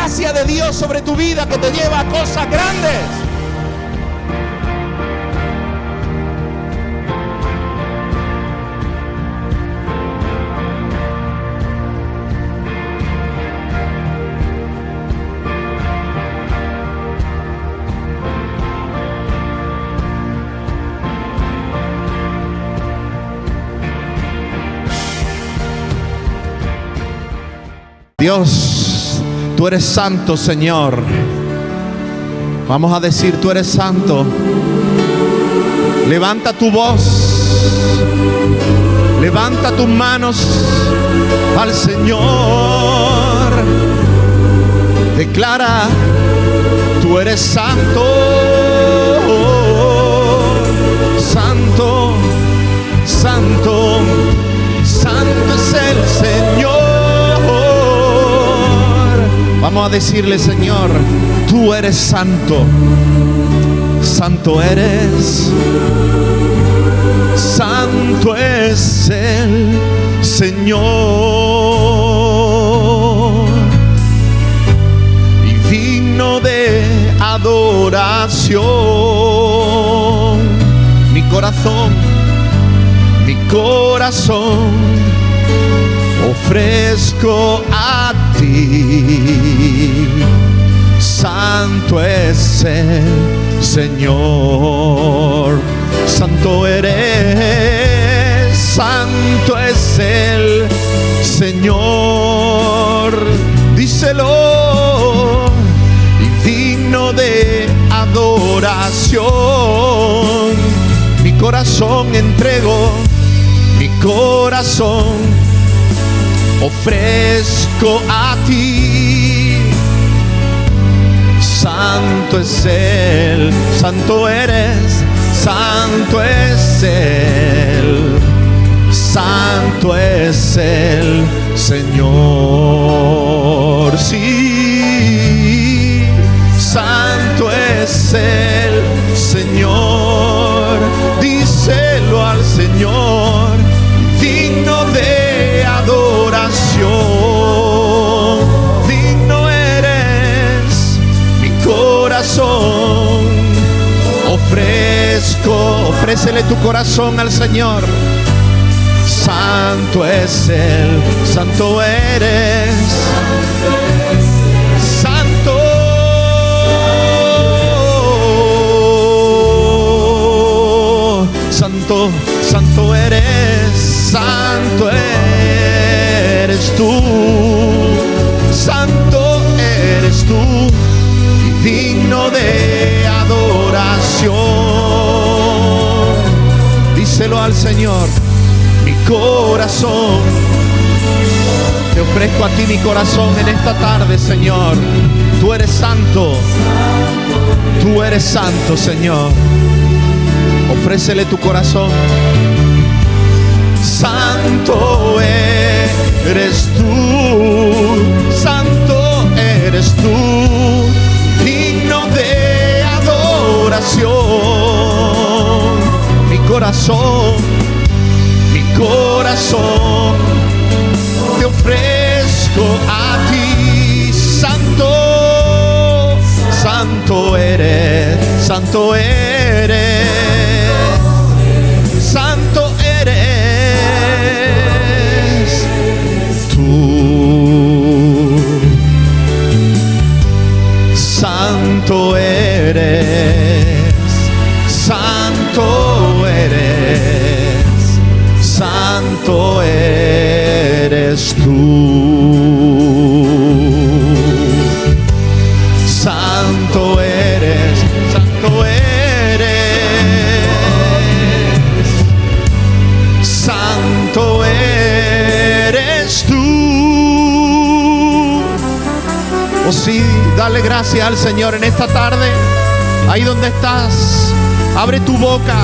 gracia de Dios sobre tu vida que te lleva a cosas grandes. Dios, tú eres santo, Señor. Vamos a decir, tú eres santo. Levanta tu voz, levanta tus manos al Señor. Declara, tú eres santo, santo, santo, santo es el Señor. Vamos a decirle, Señor, tú eres santo. Santo eres. Santo es el Señor. Y digno de adoración. Mi corazón ofrezco a ti. Santo es el Señor. Santo eres, santo es el Señor. Díselo. Y digno de adoración. Mi corazón entrego, mi corazón ofrezco a ti. Santo es Él, santo eres, santo es Él, santo es el Señor. Sí, santo es el Señor. Díselo al Señor, digno de adoración, digno eres. Mi corazón ofrécele tu corazón al Señor. Santo es Él, santo eres, santo, santo, santo eres, santo eres tú, santo eres tú, y digno de adoración. Díselo al Señor, mi corazón, te ofrezco a ti mi corazón en esta tarde, Señor. Tú eres santo, tú eres santo, Señor. Ofrécele tu corazón. Santo eres tú, santo eres tú, digno de adoración. Mi corazón te ofrezco a ti. Santo, santo eres, santo eres, santo eres tú. Santo eres, santo eres, santo eres tú. Santo eres, santo eres, santo eres tú. Oh sí, dale gracias al Señor en esta tarde. Ahí donde estás, abre tu boca.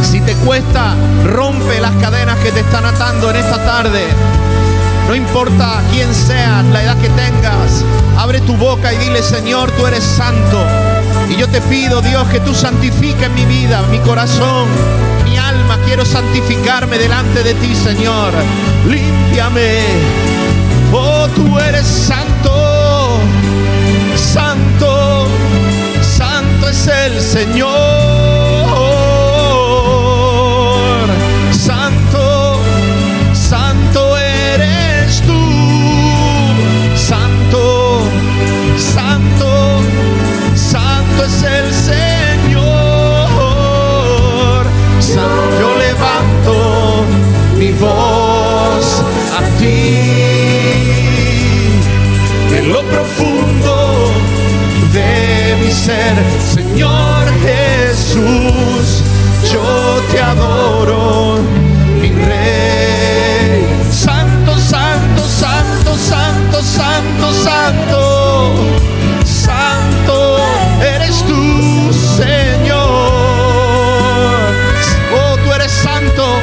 Si te cuesta, rompe las cadenas que te están atando en esta tarde. No importa quién seas, la edad que tengas, abre tu boca y dile: Señor, tú eres santo. Y yo te pido, Dios, que tú santifiques mi vida, mi corazón, mi alma. Quiero santificarme delante de ti, Señor. Límpiame. Oh, tú eres santo. santo es el Señor. Santo, santo eres tú. Santo, santo, santo es el Señor. Santo, yo levanto mi voz a ti. En lo profundo de mi ser, Señor Jesús, yo te adoro, mi Rey. Santo, santo, santo, santo, santo, santo, santo eres tú, Señor. Oh, tú eres santo.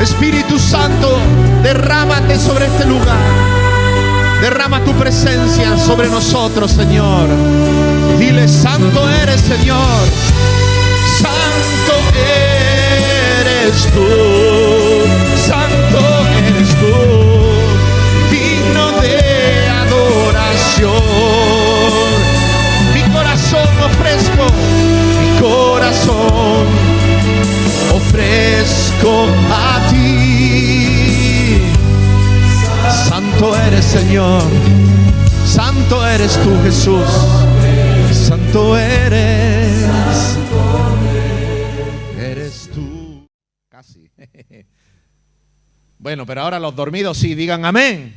Espíritu Santo, derrámate sobre este lugar. Derrama tu presencia sobre nosotros, Señor. Dile, santo eres, Señor. Santo eres tú. Santo eres tú. Digno de adoración. Mi corazón ofrezco. Mi corazón ofrezco a ti. Santo eres, Señor. Santo eres tú, Jesús. Santo eres. Eres tú. Casi. Bueno, pero ahora los dormidos sí, digan amén.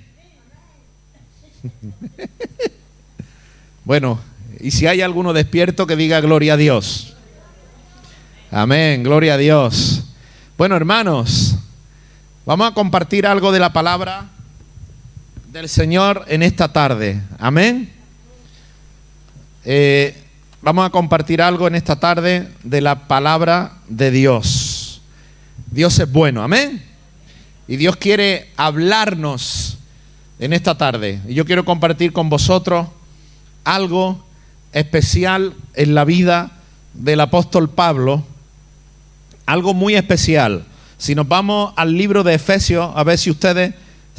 Bueno, y si hay alguno despierto que diga gloria a Dios. Amén, gloria a Dios. Bueno, hermanos, vamos a compartir algo de la palabra del Señor en esta tarde. Amén. Vamos a compartir algo en esta tarde de la palabra de Dios. Dios es bueno, amén. Y Dios quiere hablarnos en esta tarde. Y yo quiero compartir con vosotros algo especial en la vida del apóstol Pablo. Algo muy especial. Si nos vamos al libro de Efesios, a ver si ustedes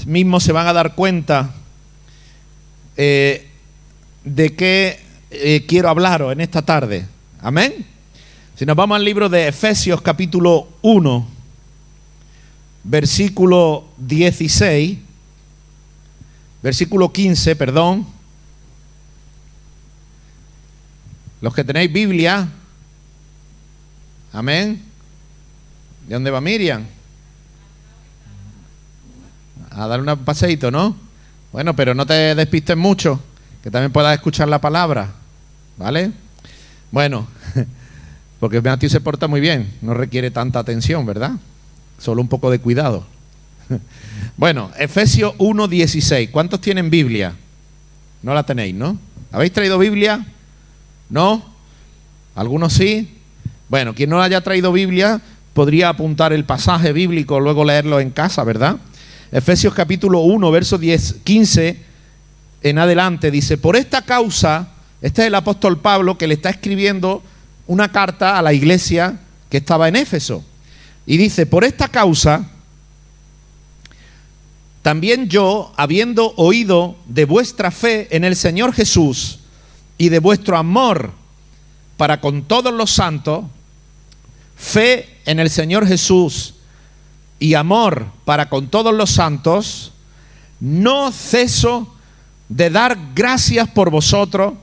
mismos se van a dar cuenta de qué quiero hablaros en esta tarde. Amén. Si nos vamos al libro de Efesios capítulo 1, versículo 16, versículo 15, perdón. Los que tenéis Biblia, amén. ¿De dónde va Miriam? A dar un paseíto, ¿no? Bueno, pero no te despistes mucho, que también puedas escuchar la palabra, ¿vale? Bueno, porque Matthew se porta muy bien, no requiere tanta atención, ¿verdad? Solo un poco de cuidado. Bueno, Efesios 1:16. ¿Cuántos tienen Biblia? No la tenéis, ¿no? ¿Habéis traído Biblia? ¿No? ¿Algunos sí? Bueno, quien no haya traído Biblia podría apuntar el pasaje bíblico, luego leerlo en casa, ¿verdad? Efesios capítulo 1, verso 15 en adelante, dice: por esta causa, este es el apóstol Pablo que le está escribiendo una carta a la iglesia que estaba en Éfeso. Y dice: por esta causa, también yo, habiendo oído de vuestra fe en el Señor Jesús y de vuestro amor para con todos los santos, fe en el Señor Jesús y amor para con todos los santos, no ceso de dar gracias por vosotros,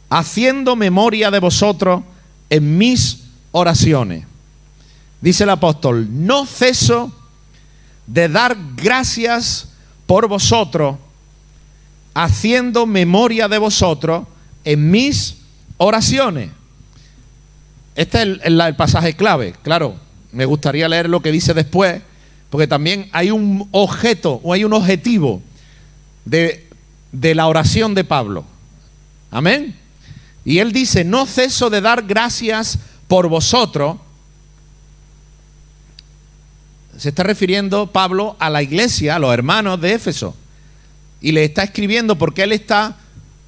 haciendo memoria de vosotros en mis oraciones. Dice el apóstol: no ceso de dar gracias por vosotros, haciendo memoria de vosotros en mis oraciones. Este es el pasaje clave. Claro, me gustaría leer lo que dice después, porque también hay un objeto o hay un objetivo de la oración de Pablo. Amén. Y él dice: no ceso de dar gracias por vosotros. Se está refiriendo Pablo a la iglesia, a los hermanos de Éfeso. Y le está escribiendo porque él está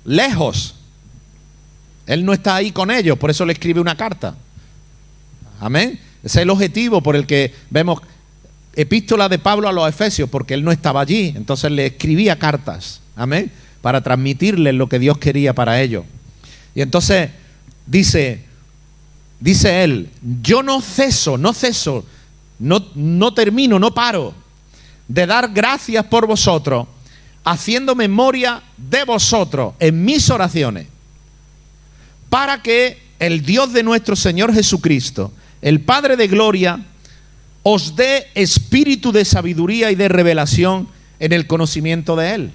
lejos. Él no está ahí con ellos, por eso le escribe una carta. Amén. Ese es el objetivo por el que vemos epístola de Pablo a los Efesios, porque él no estaba allí. Entonces le escribía cartas. Amén. Para transmitirles lo que Dios quería para ellos. Y entonces dice él, yo no termino, no paro de dar gracias por vosotros, haciendo memoria de vosotros en mis oraciones, para que el Dios de nuestro Señor Jesucristo, el Padre de gloria, os dé espíritu de sabiduría y de revelación en el conocimiento de Él.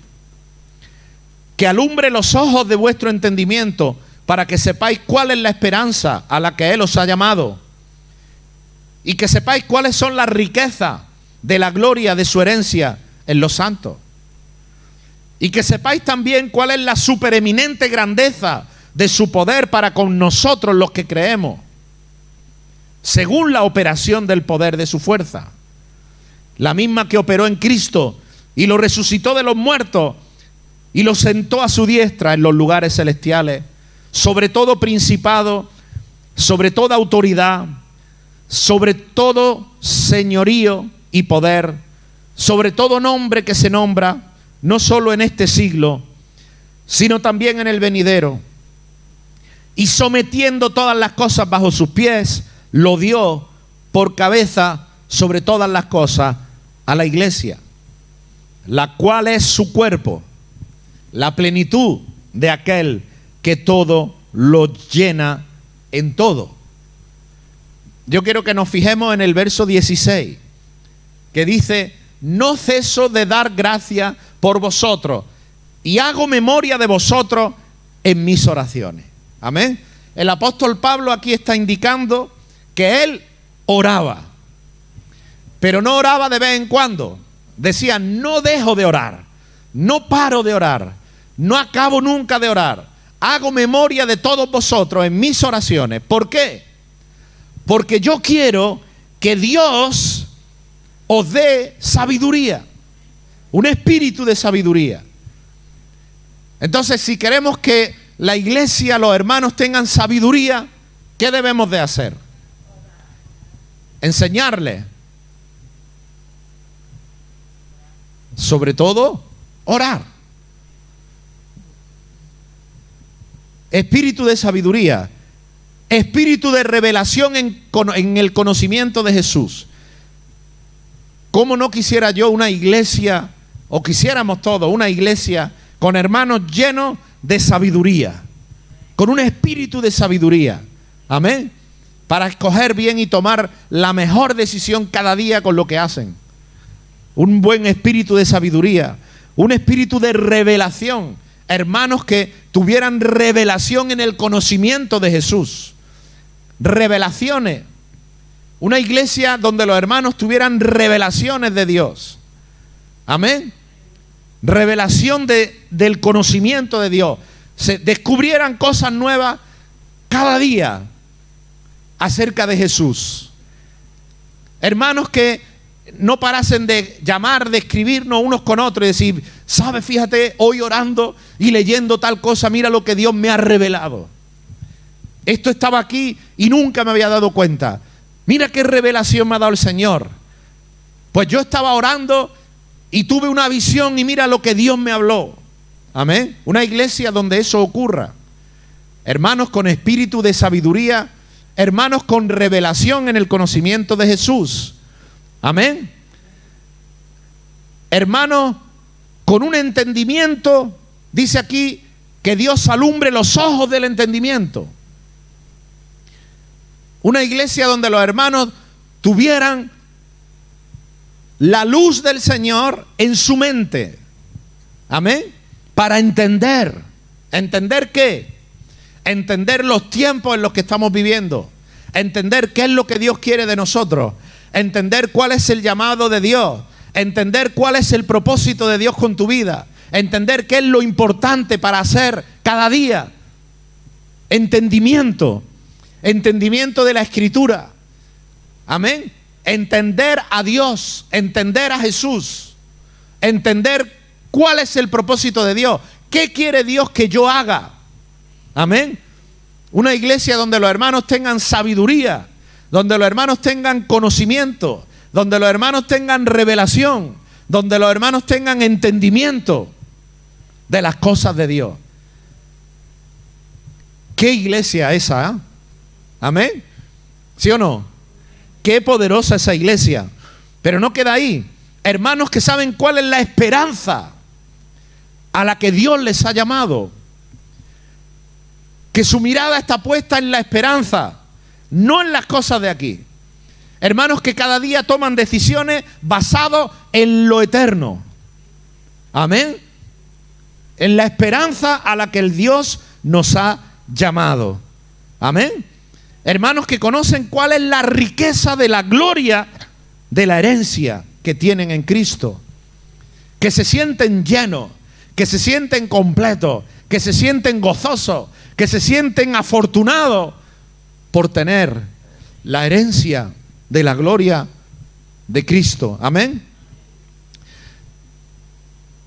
Que alumbre los ojos de vuestro entendimiento, para que sepáis cuál es la esperanza a la que Él os ha llamado, y que sepáis cuáles son las riquezas de la gloria de su herencia en los santos, y que sepáis también cuál es la supereminente grandeza de su poder para con nosotros los que creemos, según la operación del poder de su fuerza, la misma que operó en Cristo y lo resucitó de los muertos y lo sentó a su diestra en los lugares celestiales, sobre todo principado, sobre toda autoridad, sobre todo señorío y poder, sobre todo nombre que se nombra, no solo en este siglo, sino también en el venidero. Y sometiendo todas las cosas bajo sus pies, lo dio por cabeza sobre todas las cosas a la iglesia, la cual es su cuerpo, la plenitud de aquel que todo lo llena en todo. Yo quiero que nos fijemos en el verso 16, que dice, no ceso de dar gracias por vosotros y hago memoria de vosotros en mis oraciones. Amén. El apóstol Pablo aquí está indicando que él oraba, pero no oraba de vez en cuando. Decía, no dejo de orar, no paro de orar, no acabo nunca de orar. Hago memoria de todos vosotros en mis oraciones. ¿Por qué? Porque yo quiero que Dios os dé sabiduría, un espíritu de sabiduría. Entonces, si queremos que la iglesia, los hermanos tengan sabiduría, ¿qué debemos de hacer? Enseñarles. Sobre todo, orar. Espíritu de sabiduría, espíritu de revelación en el conocimiento de Jesús. ¿Cómo no quisiera yo una iglesia, o quisiéramos todos una iglesia con hermanos llenos de sabiduría, con un espíritu de sabiduría? Amén. Para escoger bien y tomar la mejor decisión cada día con lo que hacen. Un buen espíritu de sabiduría, un espíritu de revelación. Hermanos que tuvieran revelación en el conocimiento de Jesús. Revelaciones. Una iglesia donde los hermanos tuvieran revelaciones de Dios. Amén. Revelación del conocimiento de Dios. Se descubrieran cosas nuevas cada día acerca de Jesús. Hermanos que no parasen de llamar, de escribirnos unos con otros y decir, ¿sabes? Fíjate, hoy orando y leyendo tal cosa, mira lo que Dios me ha revelado. Esto estaba aquí y nunca me había dado cuenta. Mira qué revelación me ha dado el Señor. Pues yo estaba orando y tuve una visión y mira lo que Dios me habló. Amén. Una iglesia donde eso ocurra. Hermanos con espíritu de sabiduría, hermanos con revelación en el conocimiento de Jesús. Amén. Hermanos con un entendimiento, dice aquí, que Dios alumbre los ojos del entendimiento. Una iglesia donde los hermanos tuvieran la luz del Señor en su mente. Amén. Para entender. ¿Entender qué? Entender los tiempos en los que estamos viviendo. Entender qué es lo que Dios quiere de nosotros. Entender cuál es el llamado de Dios. Entender cuál es el propósito de Dios con tu vida. Entender qué es lo importante para hacer cada día. Entendimiento. Entendimiento de la Escritura. Amén. Entender a Dios. Entender a Jesús. Entender cuál es el propósito de Dios. ¿Qué quiere Dios que yo haga? Amén. Una iglesia donde los hermanos tengan sabiduría, donde los hermanos tengan conocimiento, donde los hermanos tengan revelación, donde los hermanos tengan entendimiento de las cosas de Dios. ¿Qué iglesia esa? ¿Eh? ¿Amén? ¿Sí o no? Qué poderosa esa iglesia. Pero no queda ahí. Hermanos que saben cuál es la esperanza a la que Dios les ha llamado. Que su mirada está puesta en la esperanza, no en las cosas de aquí. Hermanos que cada día toman decisiones basadas en lo eterno. Amén. En la esperanza a la que el Dios nos ha llamado. Amén. Hermanos que conocen cuál es la riqueza de la gloria de la herencia que tienen en Cristo. Que se sienten llenos, que se sienten completos, que se sienten gozosos, que se sienten afortunados por tener la herencia de la gloria de Cristo. Amén.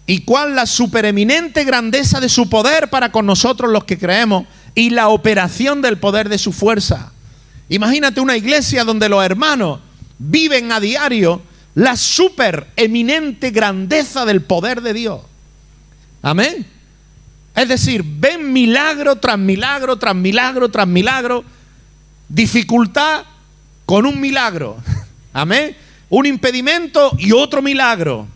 Y cuál la supereminente grandeza de su poder para con nosotros los que creemos y la operación del poder de su fuerza. Imagínate una iglesia donde los hermanos viven a diario la supereminente grandeza del poder de Dios. Amén. Es decir, ven milagro tras milagro, tras milagro, tras milagro, dificultad con un milagro. Amén. Un impedimento y otro milagro.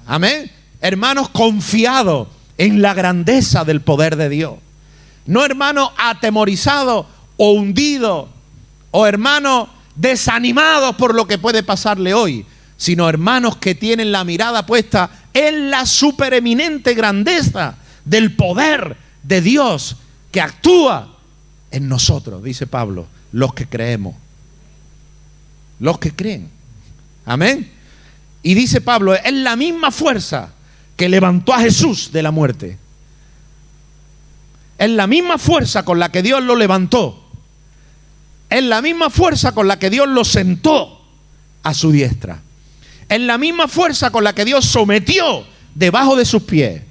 Amén. Hermanos confiados en la grandeza del poder de Dios. No hermanos atemorizados o hundidos o hermanos desanimados por lo que puede pasarle hoy, sino hermanos que tienen la mirada puesta en la supereminente grandeza del poder de Dios que actúa en nosotros, dice Pablo, los que creemos, los que creen. Amén. Y dice Pablo, es la misma fuerza que levantó a Jesús de la muerte. Es la misma fuerza con la que Dios lo levantó. Es la misma fuerza con la que Dios lo sentó a su diestra. Es la misma fuerza con la que Dios sometió debajo de sus pies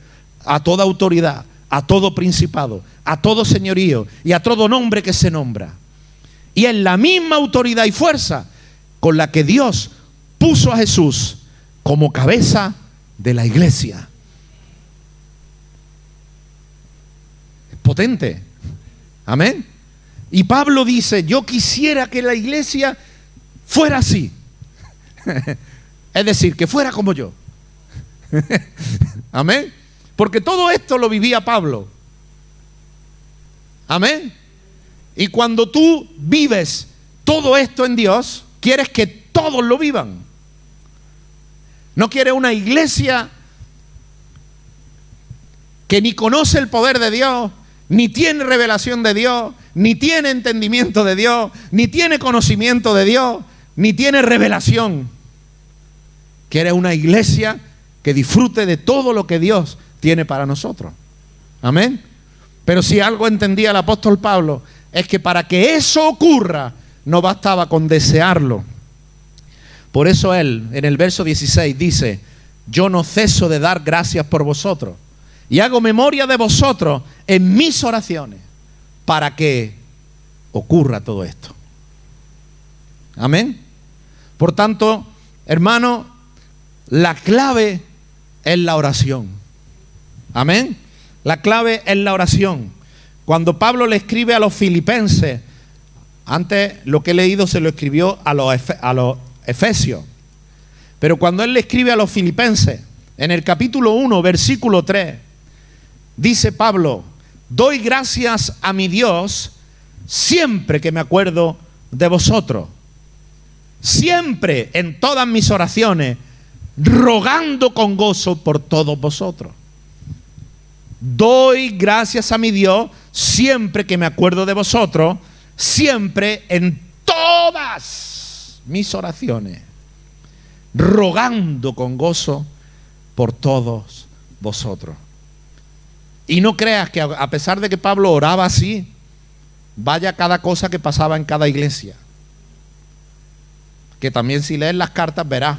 a toda autoridad, a todo principado, a todo señorío y a todo nombre que se nombra. Y es la misma autoridad y fuerza con la que Dios puso a Jesús como cabeza de la iglesia. Es potente. Amén. Y Pablo dice, yo quisiera que la iglesia fuera así. Es decir, que fuera como yo. Amén. Porque todo esto lo vivía Pablo. Amén. Y cuando tú vives todo esto en Dios, quieres que todos lo vivan. No quieres una iglesia que ni conoce el poder de Dios, ni tiene revelación de Dios, ni tiene entendimiento de Dios, ni tiene conocimiento de Dios, ni tiene revelación. Quieres una iglesia que disfrute de todo lo que Dios tiene para nosotros. Amén. Pero si algo entendía el apóstol Pablo, es que para que eso ocurra, no bastaba con desearlo. Por eso él, en el verso 16, dice, yo no ceso de dar gracias por vosotros, y hago memoria de vosotros en mis oraciones, para que ocurra todo esto. Amén. Por tanto, hermano, la clave es la oración. Amén. La clave es la oración. Cuando Pablo le escribe a los filipenses, antes lo que he leído se lo escribió a los efesios, pero cuando él le escribe a los filipenses, en el capítulo 1, versículo 3, dice Pablo, doy gracias a mi Dios siempre que me acuerdo de vosotros, siempre en todas mis oraciones, rogando con gozo por todos vosotros. Doy gracias a mi Dios siempre que me acuerdo de vosotros, siempre en todas mis oraciones, rogando con gozo por todos vosotros. Y no creas que a pesar de que Pablo oraba así, vaya cada cosa que pasaba en cada iglesia. Que también si lees las cartas verás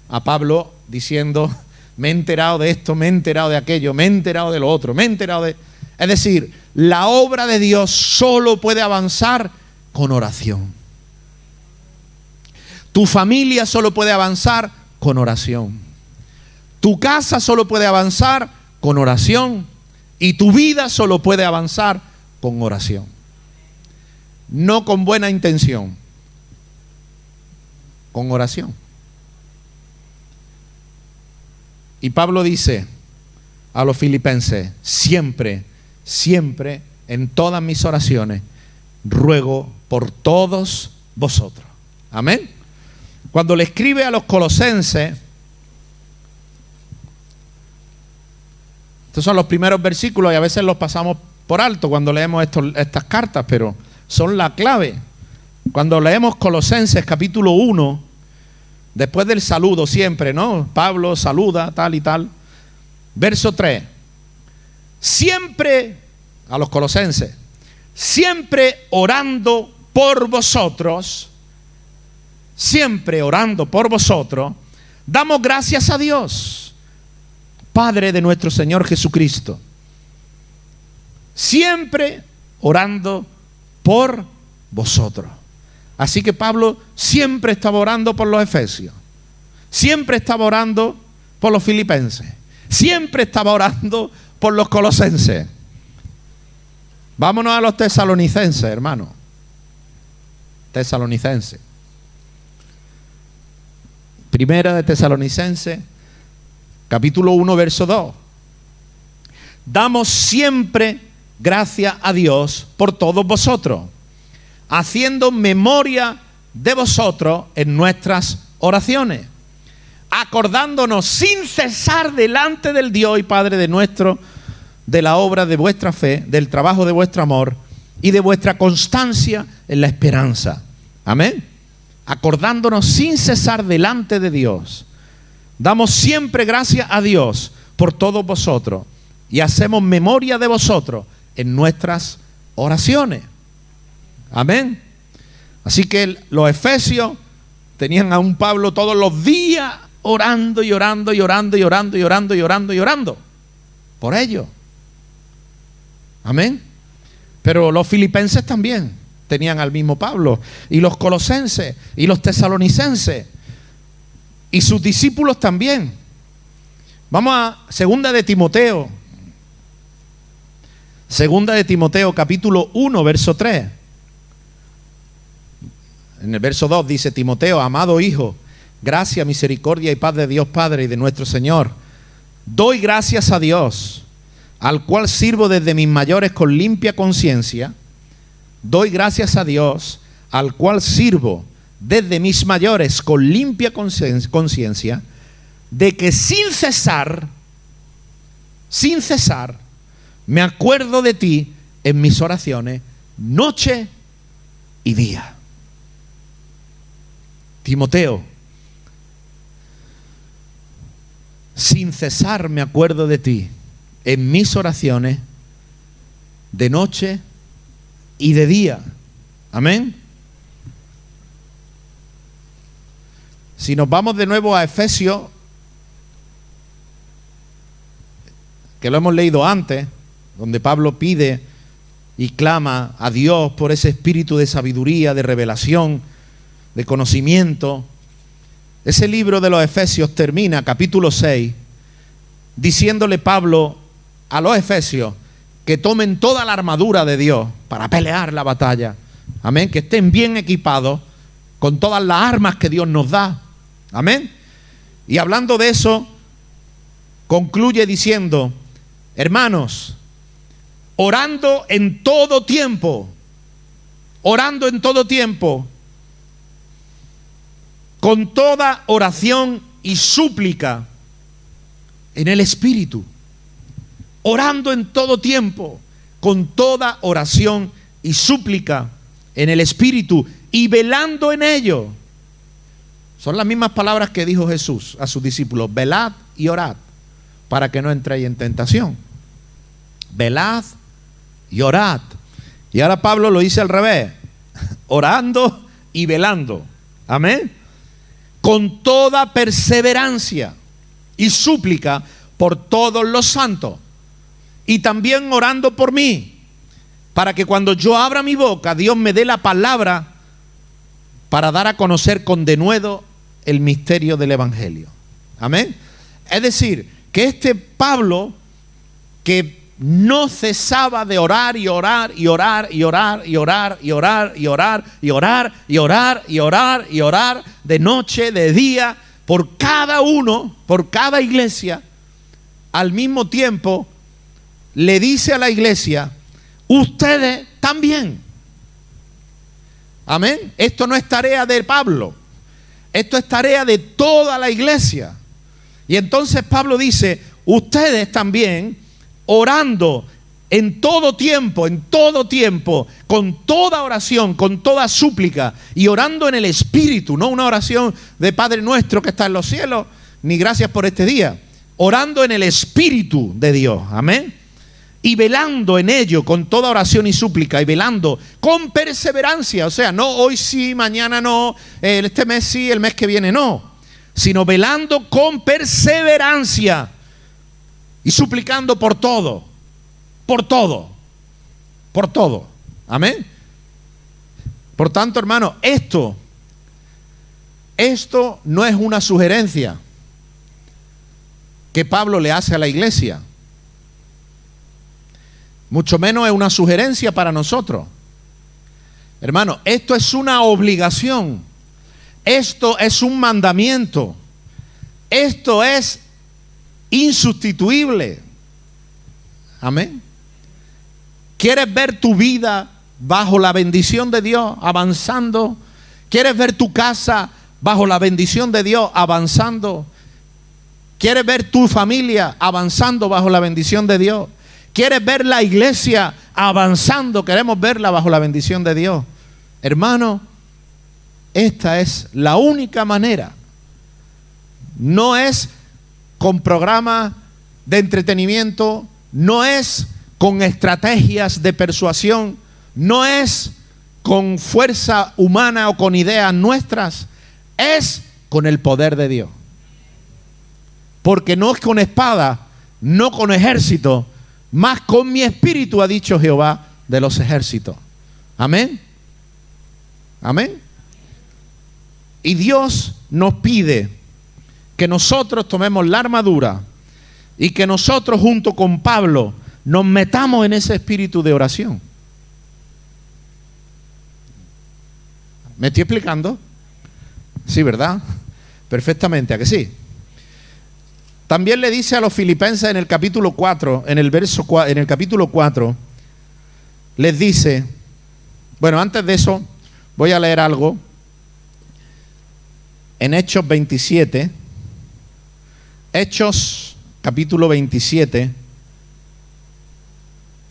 a Pablo diciendo, me he enterado de esto, me he enterado de aquello, me he enterado de lo otro, me he enterado de... Es decir, la obra de Dios solo puede avanzar con oración. Tu familia solo puede avanzar con oración. Tu casa solo puede avanzar con oración. Y tu vida solo puede avanzar con oración. No con buena intención, con oración. Y Pablo dice a los filipenses: siempre, siempre, en todas mis oraciones, ruego por todos vosotros. Amén. Cuando le escribe a los colosenses, estos son los primeros versículos y a veces los pasamos por alto cuando leemos estas cartas, pero son la clave. Cuando leemos Colosenses capítulo 1, después del saludo siempre, ¿no? Pablo saluda, tal y tal. Verso 3. Siempre, a los colosenses, siempre orando por vosotros, siempre orando por vosotros, damos gracias a Dios, Padre de nuestro Señor Jesucristo. Siempre orando por vosotros. Así que Pablo siempre estaba orando por los efesios, siempre estaba orando por los filipenses, siempre estaba orando por los colosenses. Vámonos a los tesalonicenses, hermano. Tesalonicenses. Primera de Tesalonicenses, capítulo 1, verso 2. Damos siempre gracias a Dios por todos vosotros, haciendo memoria de vosotros en nuestras oraciones, acordándonos sin cesar delante del Dios y Padre de nuestro, de la obra de vuestra fe, del trabajo de vuestro amor y de vuestra constancia en la esperanza. Amén. Acordándonos sin cesar delante de Dios. Damos siempre gracias a Dios por todos vosotros y hacemos memoria de vosotros en nuestras oraciones. Amén. Así que los efesios tenían a un Pablo todos los días orando y orando y orando y orando y orando y orando y orando por ellos. Amén. Pero los filipenses también tenían al mismo Pablo, y los colosenses y los tesalonicenses y sus discípulos también. Vamos a segunda de Timoteo. Segunda de Timoteo capítulo 1 verso 3. En el verso 2 dice: Timoteo, amado hijo, gracia, misericordia y paz de Dios Padre y de nuestro Señor. Doy gracias a Dios, al cual sirvo desde mis mayores con limpia conciencia. Doy gracias a Dios, al cual sirvo desde mis mayores con limpia conciencia, de que sin cesar, me acuerdo de ti en mis oraciones, noche y día. Timoteo, sin cesar me acuerdo de ti en mis oraciones, de noche y de día. Amén. Si nos vamos de nuevo a Efesios, que lo hemos leído antes, donde Pablo pide y clama a Dios por ese espíritu de sabiduría, de revelación, de conocimiento. Ese libro de los Efesios termina, capítulo 6, diciéndole Pablo a los efesios que tomen toda la armadura de Dios para pelear la batalla. Amén. Que estén bien equipados con todas las armas que Dios nos da. Amén. Y hablando de eso, concluye diciendo: hermanos, orando en todo tiempo, con toda oración y súplica en el Espíritu. Orando en todo tiempo, con toda oración y súplica en el Espíritu, y velando en ello. Son las mismas palabras que dijo Jesús a sus discípulos: velad y orad, para que no entréis en tentación. Velad y orad. Y ahora Pablo lo dice al revés: orando y velando. Amén. Con toda perseverancia y súplica por todos los santos, y también orando por mí, para que cuando yo abra mi boca, Dios me dé la palabra para dar a conocer con denuedo el misterio del Evangelio. Amén. Es decir, que este Pablo, que no cesaba de orar y orar y orar y orar y orar y orar y orar y orar y orar y orar y orar de noche, de día, por cada uno, por cada iglesia. Al mismo tiempo le dice a la iglesia: ustedes también. Amén. Esto no es tarea de Pablo, esto es tarea de toda la iglesia. Y entonces Pablo dice: ustedes también, orando en todo tiempo, con toda oración, con toda súplica, y orando en el Espíritu, no una oración de Padre nuestro que está en los cielos, ni gracias por este día, orando en el Espíritu de Dios, amén, y velando en ello con toda oración y súplica, y velando con perseverancia, o sea, no hoy sí, mañana no, este mes sí, el mes que viene no, sino velando con perseverancia y suplicando por todo, por todo, por todo. Amén. Por tanto, hermano, esto no es una sugerencia que Pablo le hace a la iglesia. Mucho menos es una sugerencia para nosotros. Hermano, esto es una obligación. Esto es un mandamiento. Esto es insustituible. Amén. ¿Quieres ver tu vida bajo la bendición de Dios avanzando? ¿Quieres ver tu casa bajo la bendición de Dios avanzando? ¿Quieres ver tu familia avanzando bajo la bendición de Dios? ¿Quieres ver la iglesia avanzando? Queremos verla bajo la bendición de Dios. Hermano, esta es la única manera. No es con programas de entretenimiento, no es con estrategias de persuasión, no es con fuerza humana o con ideas nuestras, es con el poder de Dios. Porque no es con espada, no con ejército, más con mi espíritu, ha dicho Jehová de los ejércitos. Amén. Amén. Y Dios nos pide que nosotros tomemos la armadura y que nosotros junto con Pablo nos metamos en ese espíritu de oración. ¿Me estoy explicando? Sí, ¿verdad? Perfectamente, ¿a que sí? También le dice a los filipenses en el capítulo 4, en el capítulo 4, les dice, bueno, antes de eso voy a leer algo en Hechos 27, Hechos capítulo 27,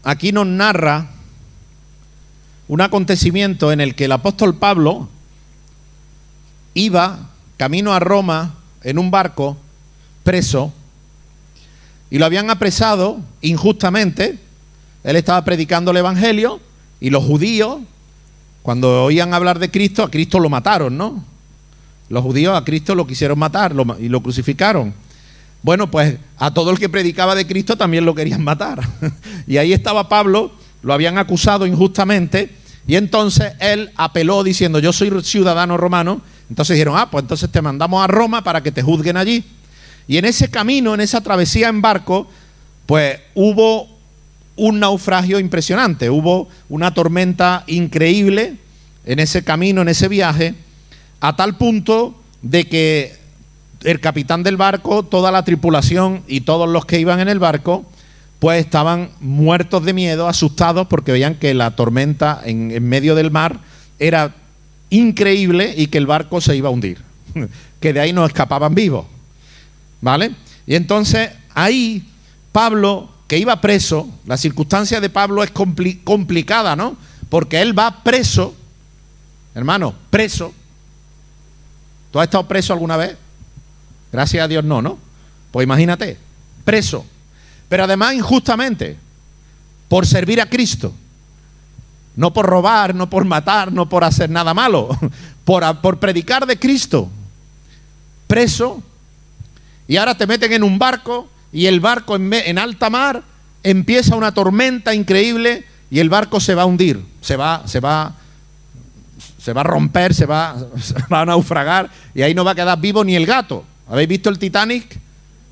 aquí nos narra un acontecimiento en el que el apóstol Pablo iba camino a Roma en un barco preso y lo habían apresado injustamente. Él estaba predicando el evangelio y los judíos, cuando oían hablar de Cristo, a Cristo lo mataron, ¿no? Los judíos a Cristo lo quisieron matar y lo crucificaron. Bueno, pues a todo el que predicaba de Cristo también lo querían matar. Y ahí estaba Pablo, lo habían acusado injustamente, y entonces él apeló diciendo: yo soy ciudadano romano. Entonces dijeron: pues entonces te mandamos a Roma para que te juzguen allí. Y en ese camino, en esa travesía en barco, pues hubo un naufragio impresionante, hubo una tormenta increíble en ese camino, en ese viaje, a tal punto de que el capitán del barco, toda la tripulación y todos los que iban en el barco, pues estaban muertos de miedo, asustados, porque veían que la tormenta en medio del mar era increíble y que el barco se iba a hundir, que de ahí no escapaban vivos, ¿vale? Y entonces ahí Pablo, que iba preso, la circunstancia de Pablo es complicada, ¿no? Porque él va preso, hermano, preso. ¿Tú has estado preso alguna vez? Gracias a Dios no, ¿no? Pues imagínate, preso. Pero además injustamente, por servir a Cristo. No por robar, no por matar, no por hacer nada malo. Por predicar de Cristo. Preso. Y ahora te meten en un barco y el barco en alta mar empieza una tormenta increíble y el barco se va a hundir. Se va a romper, se va a naufragar y ahí no va a quedar vivo ni el gato. ¿Habéis visto el Titanic?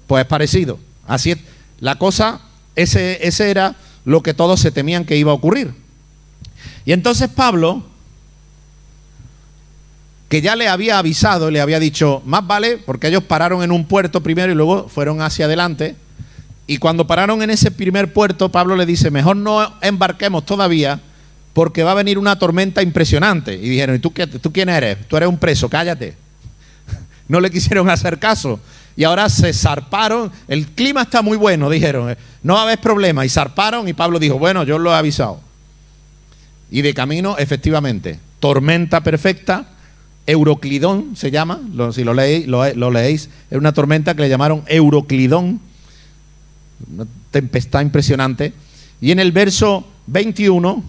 Pues es parecido. Así es. La cosa Ese era lo que todos se temían que iba a ocurrir. Y entonces Pablo, que ya le había avisado, le había dicho, más vale, porque ellos pararon en un puerto primero y luego fueron hacia adelante. Y cuando pararon en ese primer puerto, Pablo le dice, mejor no embarquemos todavía, porque va a venir una tormenta impresionante. Y dijeron, ¿y tú quién eres? Tú eres un preso, cállate. No le quisieron hacer caso. Y ahora se zarparon, el clima está muy bueno, dijeron, no va a haber problema. Y zarparon y Pablo dijo, bueno, yo lo he avisado. Y de camino, efectivamente, tormenta perfecta, Euroclidón se llama, si lo leéis, es una tormenta que le llamaron Euroclidón, una tempestad impresionante. Y en el verso 21,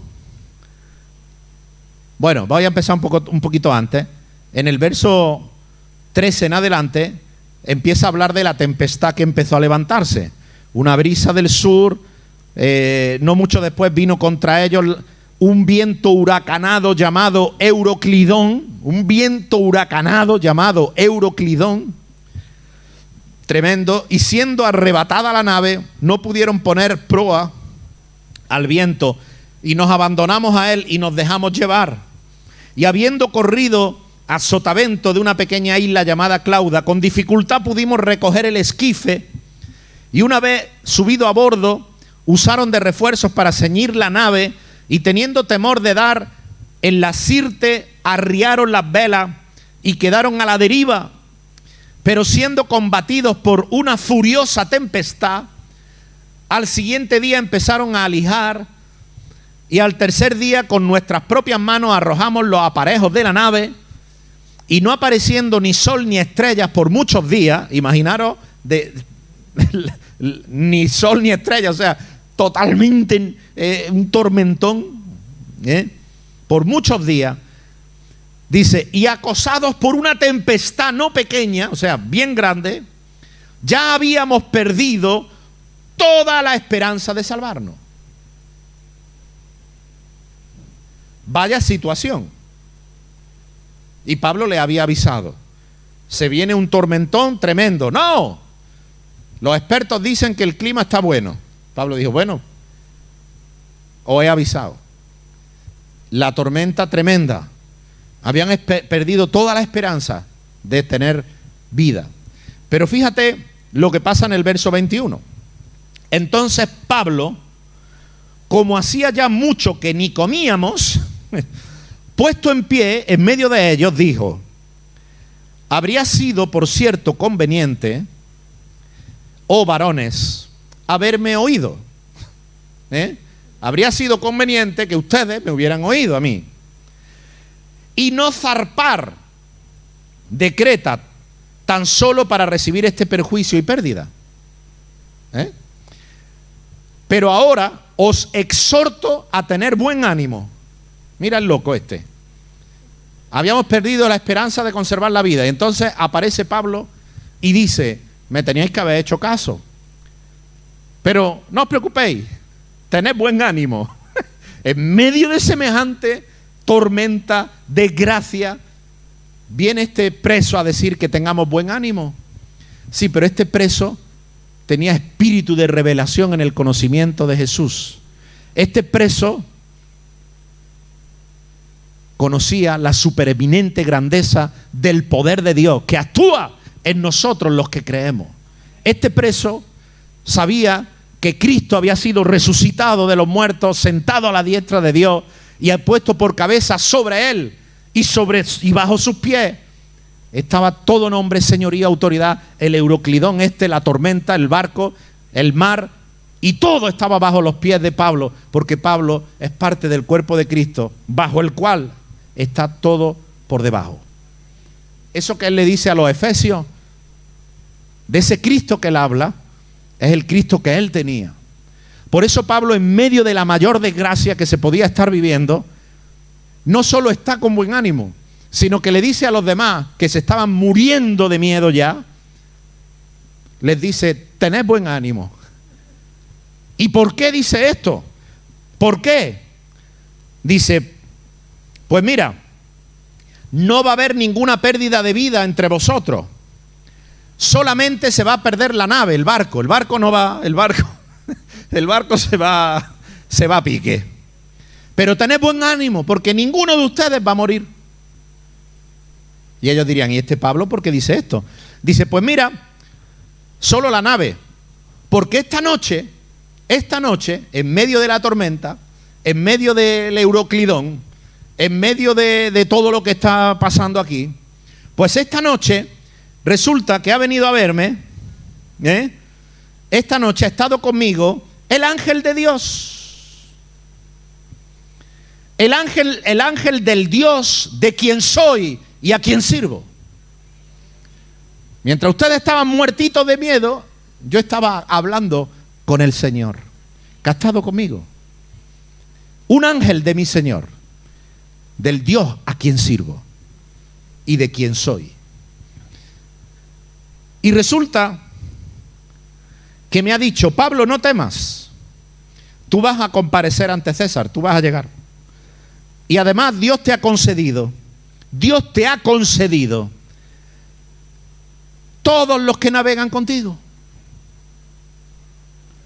bueno, voy a empezar un poquito antes, en el verso 13 en adelante, empieza a hablar de la tempestad que empezó a levantarse. Una brisa del sur, no mucho después vino contra ellos un viento huracanado llamado Euroclidón, tremendo, y siendo arrebatada la nave, no pudieron poner proa al viento, y nos abandonamos a él y nos dejamos llevar. Y habiendo corrido a sotavento de una pequeña isla llamada Clauda, con dificultad pudimos recoger el esquife, y una vez subido a bordo, usaron de refuerzos para ceñir la nave, y teniendo temor de dar en la sirte, arriaron las velas y quedaron a la deriva. Pero siendo combatidos por una furiosa tempestad, al siguiente día empezaron a alijar, y al tercer día con nuestras propias manos arrojamos los aparejos de la nave, y no apareciendo ni sol ni estrellas por muchos días, imaginaros, ni sol ni estrellas, o sea, totalmente un tormentón, por muchos días, dice, y acosados por una tempestad no pequeña, o sea, bien grande, ya habíamos perdido toda la esperanza de salvarnos. Vaya situación. Y Pablo le había avisado, se viene un tormentón tremendo. No, los expertos dicen que el clima está bueno. Pablo dijo, bueno, os he avisado. La tormenta tremenda. Habían perdido toda la esperanza de tener vida. Pero fíjate lo que pasa en el verso 21. Entonces Pablo, como hacía ya mucho que ni comíamos, puesto en pie en medio de ellos, dijo, habría sido, por cierto, conveniente, oh varones, haberme oído. Habría sido conveniente que ustedes me hubieran oído a mí. Y no zarpar de Creta tan solo para recibir este perjuicio y pérdida. Pero ahora os exhorto a tener buen ánimo. Mira el loco este. Habíamos perdido la esperanza de conservar la vida. Y entonces aparece Pablo y dice, me teníais que haber hecho caso. Pero no os preocupéis, tened buen ánimo. En medio de semejante tormenta, desgracia, viene este preso a decir que tengamos buen ánimo. Sí, pero este preso tenía espíritu de revelación en el conocimiento de Jesús. Este preso conocía la supereminente grandeza del poder de Dios que actúa en nosotros los que creemos. Este preso sabía que Cristo había sido resucitado de los muertos, sentado a la diestra de Dios y ha puesto por cabeza sobre él y bajo sus pies estaba todo nombre, señoría, autoridad, el Euroclidón la tormenta, el barco, el mar, y todo estaba bajo los pies de Pablo, porque Pablo es parte del cuerpo de Cristo, bajo el cual está todo por debajo. Eso que él le dice a los efesios, de ese Cristo que él habla, es el Cristo que él tenía. Por eso Pablo, en medio de la mayor desgracia que se podía estar viviendo, no solo está con buen ánimo, sino que le dice a los demás que se estaban muriendo de miedo ya, les dice, tened buen ánimo. ¿Y por qué dice esto? ¿Por qué? Dice, pues mira, no va a haber ninguna pérdida de vida entre vosotros. Solamente se va a perder la nave, el barco. El barco no va, el barco se va a pique. Pero tened buen ánimo, porque ninguno de ustedes va a morir. Y ellos dirían, ¿y este Pablo por qué dice esto? Dice, pues mira, solo la nave, porque esta noche, en medio de la tormenta, en medio del Euroclidón, en medio de todo lo que está pasando aquí, pues esta noche resulta que ha venido a verme, esta noche ha estado conmigo el ángel de Dios. El ángel del Dios de quien soy y a quien sirvo. Mientras ustedes estaban muertitos de miedo, yo estaba hablando con el Señor, que ha estado conmigo. Un ángel de mi Señor, del Dios a quien sirvo y de quien soy. Y resulta que me ha dicho, Pablo, no temas, tú vas a comparecer ante César, tú vas a llegar. Y además Dios te ha concedido todos los que navegan contigo.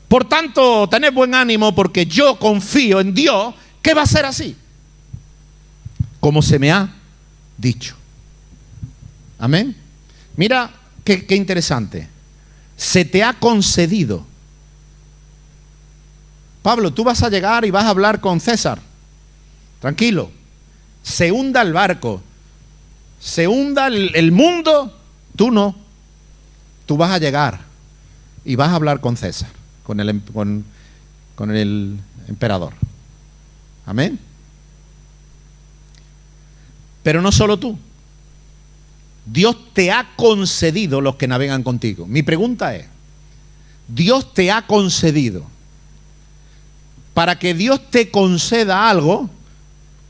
Por tanto, tened buen ánimo, porque yo confío en Dios que va a ser así, como se me ha dicho. Amén. Mira qué interesante. Se te ha concedido. Pablo, tú vas a llegar y vas a hablar con César. Tranquilo. Se hunda el barco, se hunda el mundo, tú no. Tú vas a llegar y vas a hablar con César, con el emperador. Amén. Pero no solo tú. Dios te ha concedido los que navegan contigo. Mi pregunta es, Dios te ha concedido. Para que Dios te conceda algo,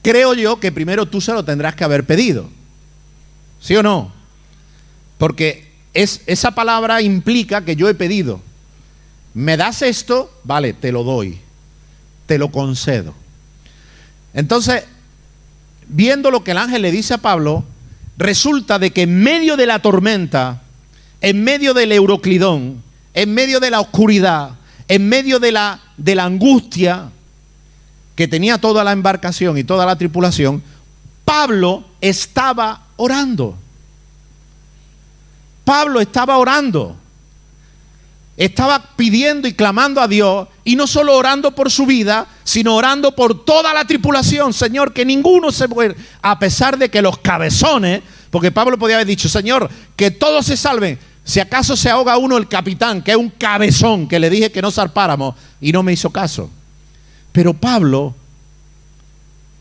creo yo que primero tú se lo tendrás que haber pedido. ¿Sí o no? Porque esa palabra implica que yo he pedido. ¿Me das esto? Vale, te lo doy. Te lo concedo. Entonces, viendo lo que el ángel le dice a Pablo, resulta de que en medio de la tormenta, en medio del Euroclidón, en medio de la oscuridad, en medio de la angustia que tenía toda la embarcación y toda la tripulación, Pablo estaba orando. Pablo estaba orando. Estaba pidiendo y clamando a Dios, y no solo orando por su vida, sino orando por toda la tripulación. Señor, que ninguno se muera, a pesar de que los cabezones, porque Pablo podía haber dicho, Señor, que todos se salven. Si acaso se ahoga uno, el capitán, que es un cabezón, que le dije que no zarpáramos, y no me hizo caso. Pero Pablo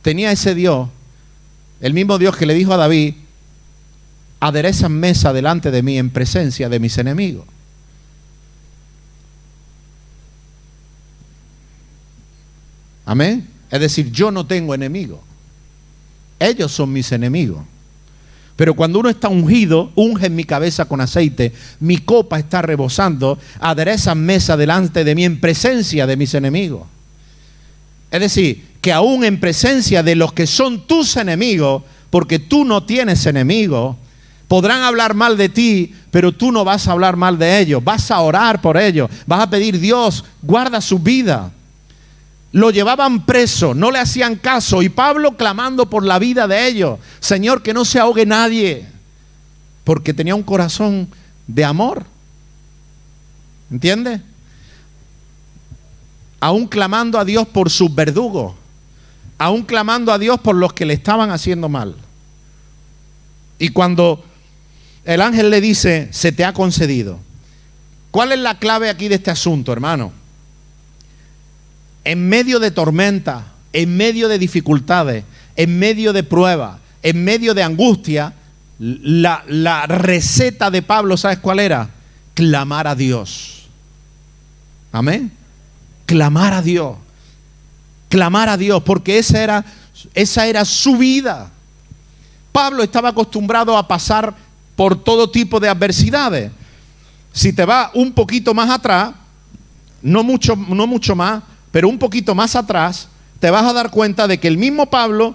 tenía ese Dios, el mismo Dios que le dijo a David, aderezan mesa delante de mí en presencia de mis enemigos. Amén. Es decir, yo no tengo enemigos. Ellos son mis enemigos. Pero cuando uno está ungido, unge mi cabeza con aceite, mi copa está rebosando, aderezan mesa delante de mí en presencia de mis enemigos. Es decir, que aún en presencia de los que son tus enemigos, porque tú no tienes enemigos, podrán hablar mal de ti, pero tú no vas a hablar mal de ellos. Vas a orar por ellos, vas a pedir, Dios, guarda su vida. Lo llevaban preso, no le hacían caso, y Pablo clamando por la vida de ellos. Señor, que no se ahogue nadie, porque tenía un corazón de amor. ¿Entiendes? Aún clamando a Dios por sus verdugos, aún clamando a Dios por los que le estaban haciendo mal. Y cuando el ángel le dice, se te ha concedido. ¿Cuál es la clave aquí de este asunto, hermano? En medio de tormenta, en medio de dificultades, en medio de pruebas, en medio de angustia, la receta de Pablo, ¿sabes cuál era? Clamar a Dios. Amén. Clamar a Dios. Clamar a Dios, porque esa era su vida. Pablo estaba acostumbrado a pasar por todo tipo de adversidades. Si te vas un poquito más atrás, no mucho más, pero un poquito más atrás, te vas a dar cuenta de que el mismo Pablo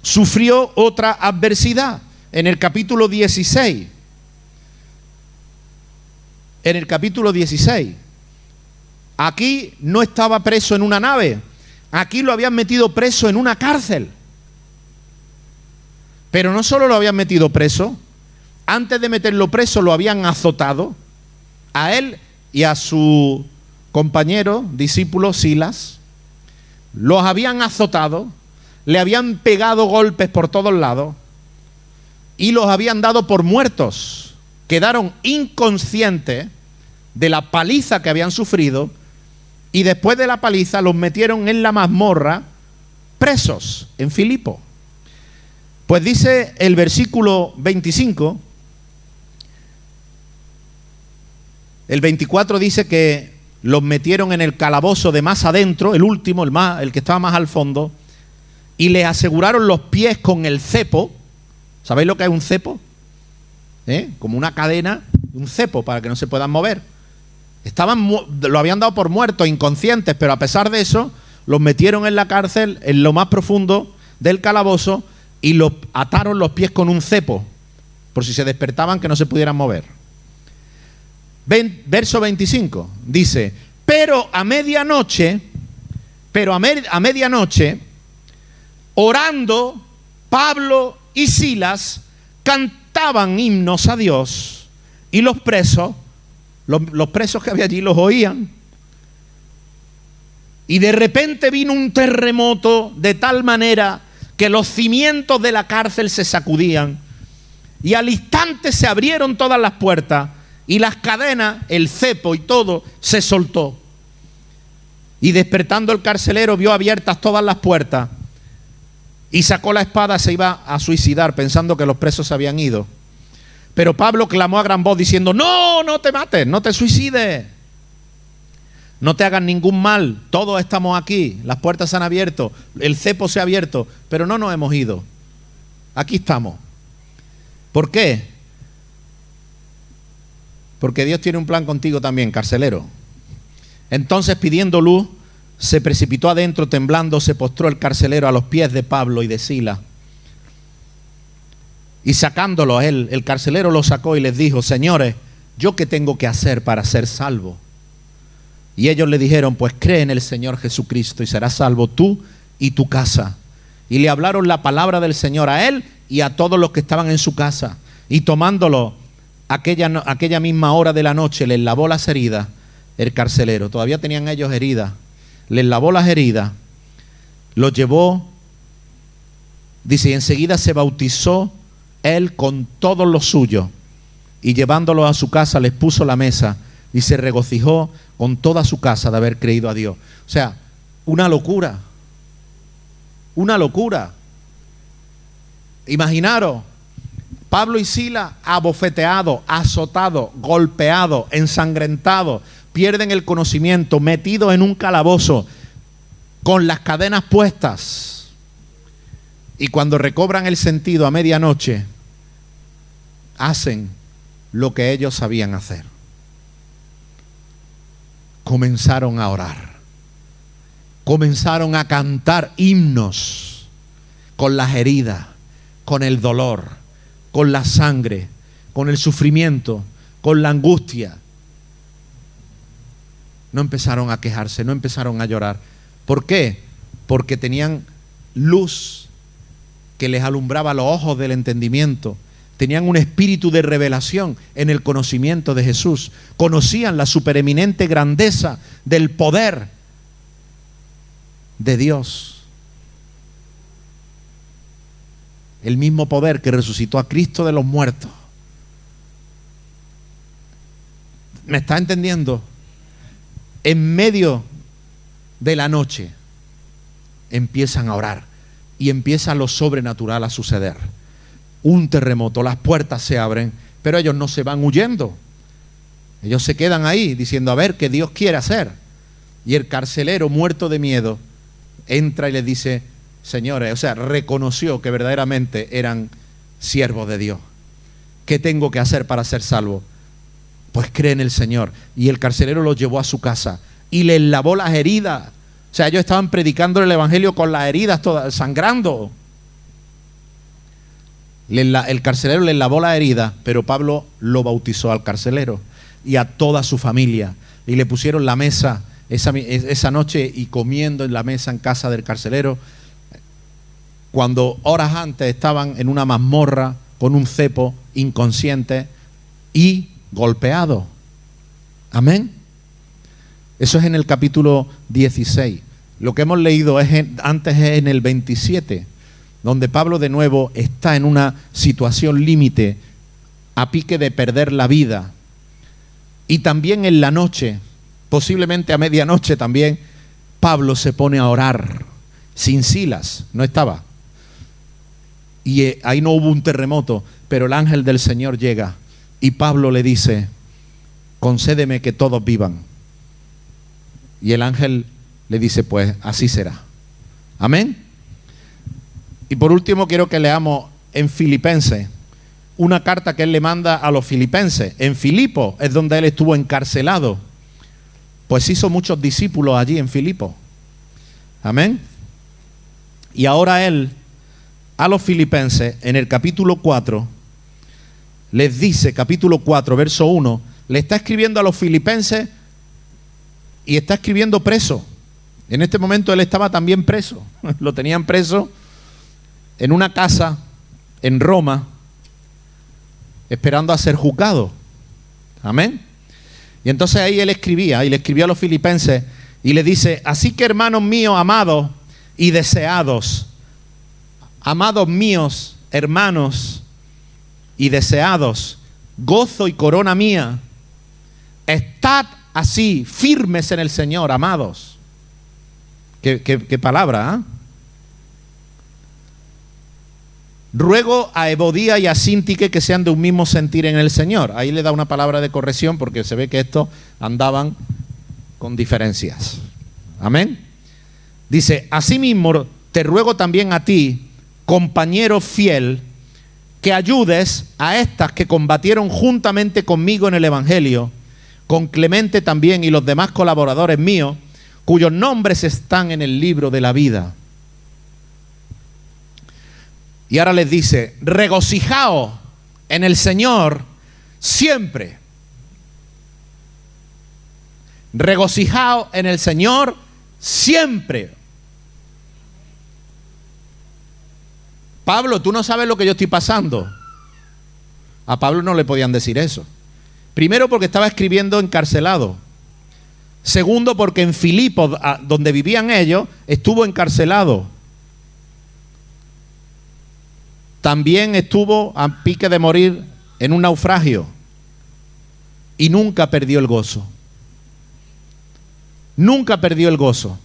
sufrió otra adversidad. En el capítulo 16. En el capítulo 16. Aquí no estaba preso en una nave, aquí lo habían metido preso en una cárcel. Pero no solo lo habían metido preso, antes de meterlo preso lo habían azotado, a él y a su compañero, discípulo Silas. Los habían azotado, le habían pegado golpes por todos lados y los habían dado por muertos. Quedaron inconscientes de la paliza que habían sufrido y después de la paliza los metieron en la mazmorra presos en Filipo. Pues dice el versículo 25, el 24 dice que los metieron en el calabozo de más adentro, el último, el que estaba más al fondo, y les aseguraron los pies con el cepo. ¿Sabéis lo que es un cepo? Como una cadena, un cepo para que no se puedan mover. Lo habían dado por muertos, inconscientes, pero a pesar de eso, los metieron en la cárcel, en lo más profundo del calabozo, y los ataron los pies con un cepo, por si se despertaban que no se pudieran mover. Verso 25, dice, pero a medianoche, orando, Pablo y Silas cantaban himnos a Dios, y los presos que había allí los oían. Y de repente vino un terremoto de tal manera que los cimientos de la cárcel se sacudían, y al instante se abrieron todas las puertas, y las cadenas, el cepo y todo se soltó. Y despertando el carcelero vio abiertas todas las puertas, y sacó la espada, se iba a suicidar pensando que los presos se habían ido. Pero Pablo clamó a gran voz diciendo, no te mates, no te suicides, no te hagan ningún mal, todos estamos aquí, las puertas se han abierto, el cepo se ha abierto, pero no nos hemos ido, aquí estamos. ¿Por qué? Porque Dios tiene un plan contigo también, carcelero. Entonces, pidiendo luz, se precipitó adentro, temblando, se postró el carcelero a los pies de Pablo y de Silas. Y sacándolo a él, el carcelero lo sacó y les dijo, señores, ¿yo qué tengo que hacer para ser salvo? Y ellos le dijeron, pues cree en el Señor Jesucristo y serás salvo tú y tu casa. Y le hablaron la palabra del Señor a él y a todos los que estaban en su casa. Y tomándolo aquella misma hora de la noche, les lavó las heridas el carcelero. Todavía tenían ellos heridas. Les lavó las heridas, los llevó, dice, y enseguida se bautizó él con todos los suyos, y llevándolos a su casa les puso la mesa, y se regocijó con toda su casa de haber creído a Dios. O sea, una locura. Una locura. Imaginaros, Pablo y Silas abofeteados, azotados, golpeados, ensangrentados, pierden el conocimiento, metidos en un calabozo, con las cadenas puestas. Y cuando recobran el sentido a medianoche, hacen lo que ellos sabían hacer. Comenzaron a orar. Comenzaron a cantar himnos con las heridas, con el dolor, con la sangre, con el sufrimiento, con la angustia. No empezaron a quejarse, no empezaron a llorar. ¿Por qué? Porque tenían luz que les alumbraba los ojos del entendimiento. Tenían un espíritu de revelación en el conocimiento de Jesús. Conocían la supereminente grandeza del poder de Dios. El mismo poder que resucitó a Cristo de los muertos. ¿Me está entendiendo? En medio de la noche empiezan a orar y empieza lo sobrenatural a suceder. Un terremoto, las puertas se abren, pero ellos no se van huyendo. Ellos se quedan ahí diciendo, a ver qué Dios quiere hacer. Y el carcelero, muerto de miedo, entra y les dice, señores, o sea, reconoció que verdaderamente eran siervos de Dios. ¿Qué tengo que hacer para ser salvo? Pues cree en el Señor. Y el carcelero los llevó a su casa y les lavó las heridas. O sea, ellos estaban predicando el evangelio con las heridas todas, sangrando. El carcelero les lavó las heridas, pero Pablo lo bautizó al carcelero y a toda su familia. Y le pusieron la mesa esa noche y comiendo en la mesa en casa del carcelero, cuando horas antes estaban en una mazmorra con un cepo, inconsciente y golpeado. Amén. Eso es en el capítulo 16. Lo que hemos leído antes es en el 27, donde Pablo de nuevo está en una situación límite, a pique de perder la vida. Y también en la noche, posiblemente a medianoche también, Pablo se pone a orar. Sin Silas, no estaba. Y ahí no hubo un terremoto, pero el ángel del Señor llega y Pablo le dice: concédeme que todos vivan. Y el ángel le dice: pues así será. Amén. Y por último quiero que leamos en Filipenses, una carta que él le manda a los filipenses. En Filipo es donde él estuvo encarcelado, pues hizo muchos discípulos allí en Filipo. Amén. Y ahora él a los filipenses en el capítulo 4 les dice, capítulo 4 verso 1, le está escribiendo a los filipenses y está escribiendo preso. En este momento él estaba también preso, lo tenían preso en una casa en Roma, esperando a ser juzgado. Amén. Y entonces ahí él escribía, y le escribía a los filipenses, y le dice: así que, hermanos míos, amados y deseados, amados míos, hermanos y deseados, gozo y corona mía, estad así, firmes en el Señor, amados. Qué palabra, ¿eh? Ruego a Evodía y a Síntique que sean de un mismo sentir en el Señor. Ahí le da una palabra de corrección porque se ve que estos andaban con diferencias. Amén. Dice: asimismo te ruego también a ti, compañero fiel, que ayudes a estas que combatieron juntamente conmigo en el Evangelio, con Clemente también y los demás colaboradores míos, cuyos nombres están en el libro de la vida. Y ahora les dice: regocijaos en el Señor siempre. Regocijaos en el Señor siempre. Pablo, tú no sabes lo que yo estoy pasando. A Pablo no le podían decir eso. Primero, porque estaba escribiendo encarcelado. Segundo, porque en Filipo, donde vivían ellos, estuvo encarcelado. También estuvo a pique de morir en un naufragio y nunca perdió el gozo. Nunca perdió el gozo.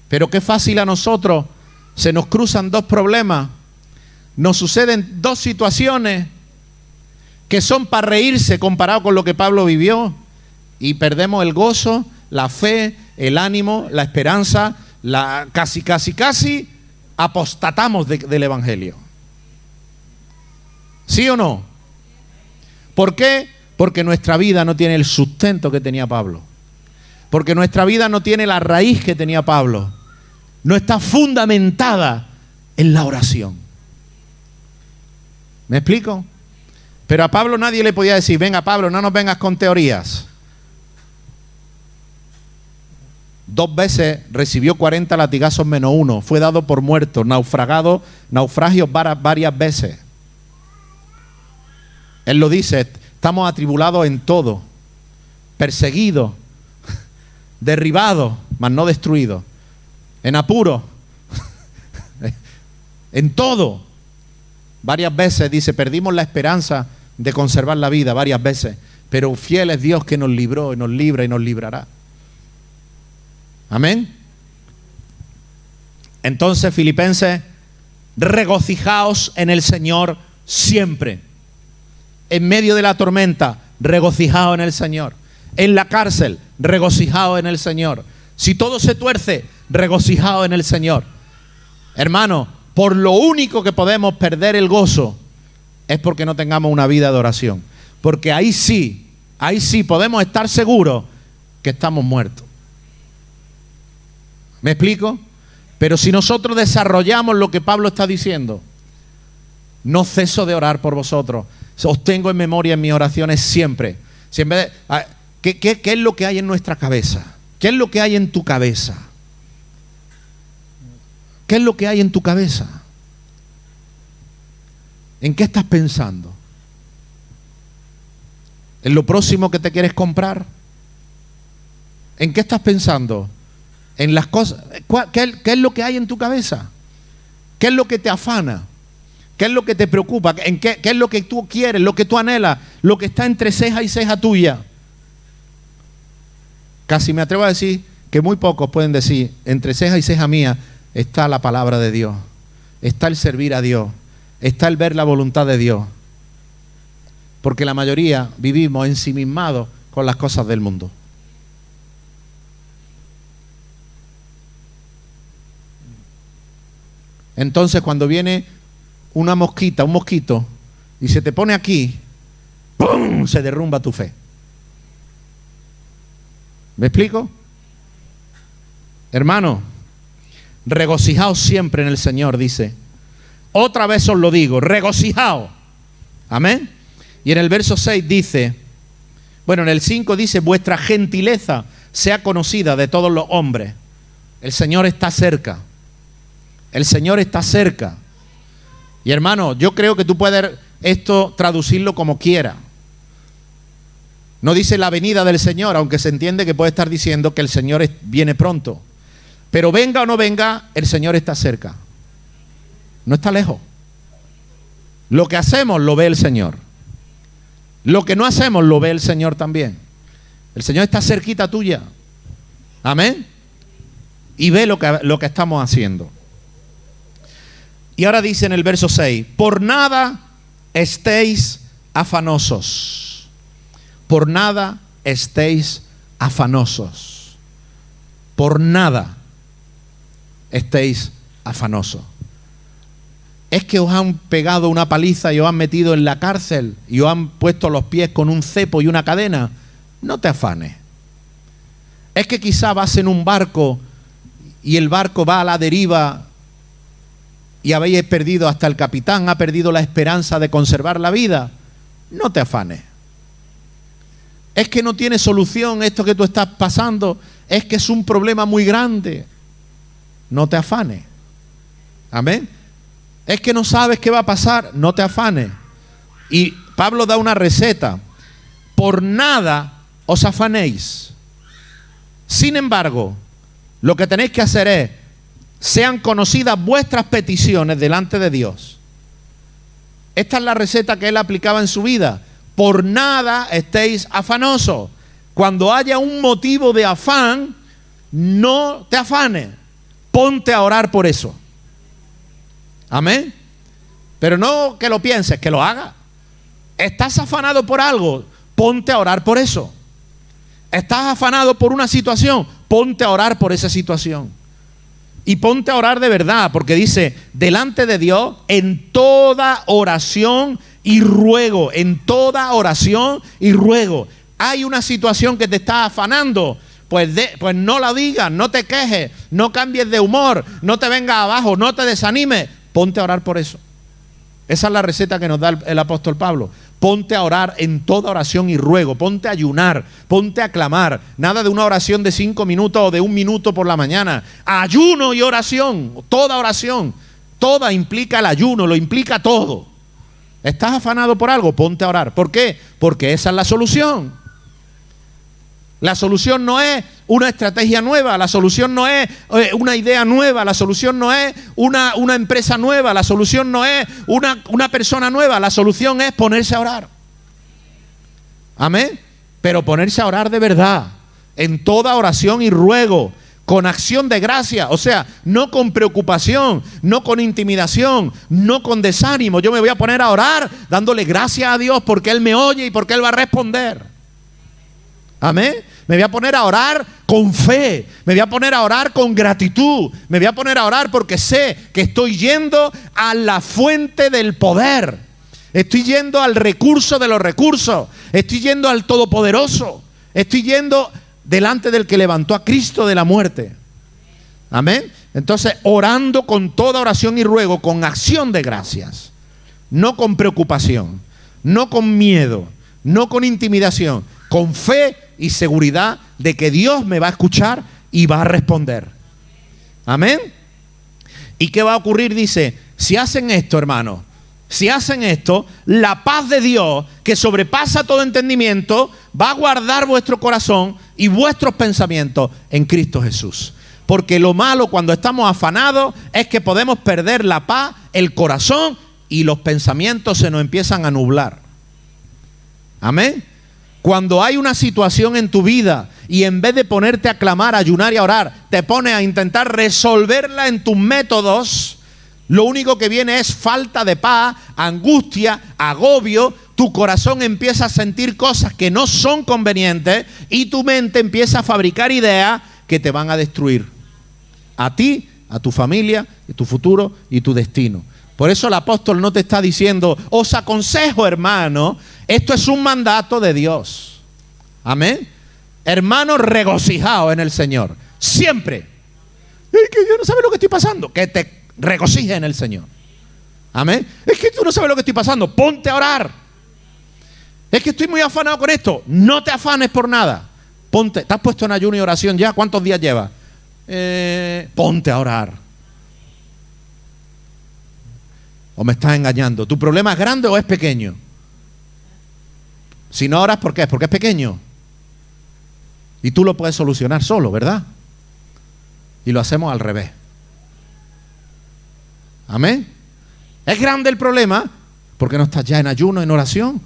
Pero qué fácil a nosotros, se nos cruzan dos problemas, nos suceden dos situaciones que son para reírse comparado con lo que Pablo vivió, y perdemos el gozo, la fe, el ánimo, la esperanza, casi apostatamos del Evangelio. ¿Sí o no? ¿Por qué? Porque nuestra vida no tiene el sustento que tenía Pablo. Porque nuestra vida no tiene la raíz que tenía Pablo. No está fundamentada en la oración. ¿Me explico? Pero a Pablo nadie le podía decir: venga, Pablo, no nos vengas con teorías. 2 veces recibió 40 latigazos menos 1. Fue dado por muerto, naufragios varias veces. Él lo dice: estamos atribulados en todo, perseguidos, derribados, mas no destruidos, en apuro, en todo. Varias veces dice: perdimos la esperanza de conservar la vida, varias veces, pero fiel es Dios que nos libró y nos libra y nos librará. Amén. Entonces, filipenses, regocijaos en el Señor siempre. En medio de la tormenta, regocijaos en el Señor. En la cárcel, regocijaos en el Señor. Si todo se tuerce, regocijaos en el Señor. Hermano, por lo único que podemos perder el gozo es porque no tengamos una vida de oración. Porque ahí sí podemos estar seguros que estamos muertos. ¿Me explico? Pero si nosotros desarrollamos lo que Pablo está diciendo: no ceso de orar por vosotros, os tengo en memoria en mis oraciones siempre. ¿Qué es lo que hay en nuestra cabeza? ¿Qué es lo que hay en tu cabeza? ¿Qué es lo que hay en tu cabeza? ¿En qué estás pensando? ¿En lo próximo que te quieres comprar? ¿En qué estás pensando? ¿En las cosas? ¿Qué es lo que hay en tu cabeza? ¿Qué es lo que te afana? ¿Qué es lo que te preocupa? ¿Qué es lo que tú quieres, lo que tú anhelas, lo que está entre ceja y ceja tuya? Casi me atrevo a decir que muy pocos pueden decir, entre ceja y ceja mía está la palabra de Dios, está el servir a Dios, está el ver la voluntad de Dios. Porque la mayoría vivimos ensimismados con las cosas del mundo. Entonces cuando viene una mosquita, un mosquito, y se te pone aquí, ¡pum!, se derrumba tu fe. ¿Me explico? Hermano, regocijaos siempre en el Señor, dice. Otra vez os lo digo, regocijaos. Amén. Y en el verso 6 dice, bueno, en el 5 dice, vuestra gentileza sea conocida de todos los hombres. El Señor está cerca. El Señor está cerca. Y hermano, yo creo que tú puedes esto traducirlo como quieras. No dice la venida del Señor, aunque se entiende que puede estar diciendo que el Señor viene pronto. Pero venga o no venga, el Señor está cerca. No está lejos. Lo que hacemos lo ve el Señor. Lo que no hacemos lo ve el Señor también. El Señor está cerquita tuya. Amén. Y ve lo que estamos haciendo. Y ahora dice en el verso 6, por nada estéis afanosos. Por nada estéis afanosos. Por nada estéis afanosos. Es que os han pegado una paliza y os han metido en la cárcel y os han puesto los pies con un cepo y una cadena. No te afanes. Es que quizá vas en un barco y el barco va a la deriva y habéis perdido, hasta el capitán ha perdido la esperanza de conservar la vida. No te afanes. Es que no tiene solución esto que tú estás pasando. Es que es un problema muy grande. No te afanes. Amén. Es que no sabes qué va a pasar. No te afanes. Y Pablo da una receta. Por nada os afanéis. Sin embargo, lo que tenéis que hacer es, sean conocidas vuestras peticiones delante de Dios. Esta es la receta que él aplicaba en su vida. Por nada estéis afanosos. Cuando haya un motivo de afán, no te afanes. Ponte a orar por eso. Amén. Pero no que lo pienses, que lo hagas. Estás afanado por algo, ponte a orar por eso. Estás afanado por una situación, ponte a orar por esa situación. Y ponte a orar de verdad, porque dice, delante de Dios, en toda oración y ruego, en toda oración y ruego. Hay una situación que te está afanando, pues no la digas, no te quejes, no cambies de humor, no te vengas abajo, no te desanimes, ponte a orar por eso. Esa es la receta que nos da el apóstol Pablo. Ponte a orar en toda oración y ruego, ponte a ayunar, ponte a clamar. Nada de una oración de 5 minutos o de 1 minuto por la mañana. Ayuno y oración, toda implica el ayuno, lo implica todo. ¿Estás afanado por algo? Ponte a orar. ¿Por qué? Porque esa es la solución. La solución no es una estrategia nueva, la solución no es una idea nueva, la solución no es una empresa nueva, la solución no es una persona nueva, la solución es ponerse a orar. Amén. Pero ponerse a orar de verdad, en toda oración y ruego, con acción de gracia, o sea, no con preocupación, no con intimidación, no con desánimo. Yo me voy a poner a orar dándole gracias a Dios porque Él me oye y porque Él va a responder. Amén. Me voy a poner a orar con fe, me voy a poner a orar con gratitud, me voy a poner a orar porque sé que estoy yendo a la fuente del poder, estoy yendo al recurso de los recursos, estoy yendo al Todopoderoso, estoy yendo delante del que levantó a Cristo de la muerte. Amén. Entonces, orando con toda oración y ruego, con acción de gracias, no con preocupación, no con miedo, no con intimidación, con fe y seguridad de que Dios me va a escuchar y va a responder. Amén. ¿Y qué va a ocurrir? Dice, si hacen esto, hermano, si hacen esto, la paz de Dios, que sobrepasa todo entendimiento, va a guardar vuestro corazón y vuestros pensamientos en Cristo Jesús. Porque lo malo cuando estamos afanados es que podemos perder la paz, el corazón, y los pensamientos se nos empiezan a nublar. Amén. Cuando hay una situación en tu vida y en vez de ponerte a clamar, a ayunar y a orar, te pones a intentar resolverla en tus métodos, lo único que viene es falta de paz, angustia, agobio. Tu corazón empieza a sentir cosas que no son convenientes y tu mente empieza a fabricar ideas que te van a destruir. A ti, a tu familia, a tu futuro y tu destino. Por eso el apóstol no te está diciendo, os aconsejo, hermano, esto es un mandato de Dios. Amén. Hermanos, regocijaos en el Señor. Siempre. Es que yo no sé lo que estoy pasando. Que te regocije en el Señor. Amén. Es que tú no sabes lo que estoy pasando. Ponte a orar. Es que estoy muy afanado con esto. No te afanes por nada. Ponte. ¿Te has puesto en ayuno y oración ya? ¿Cuántos días llevas? Ponte a orar. ¿O me estás engañando? ¿Tu problema es grande o es pequeño? Si no oras, ¿por qué? Porque es pequeño. Y tú lo puedes solucionar solo, ¿verdad? Y lo hacemos al revés. Amén. ¿Es grande el problema? ¿Por qué no estás ya en ayuno, en oración?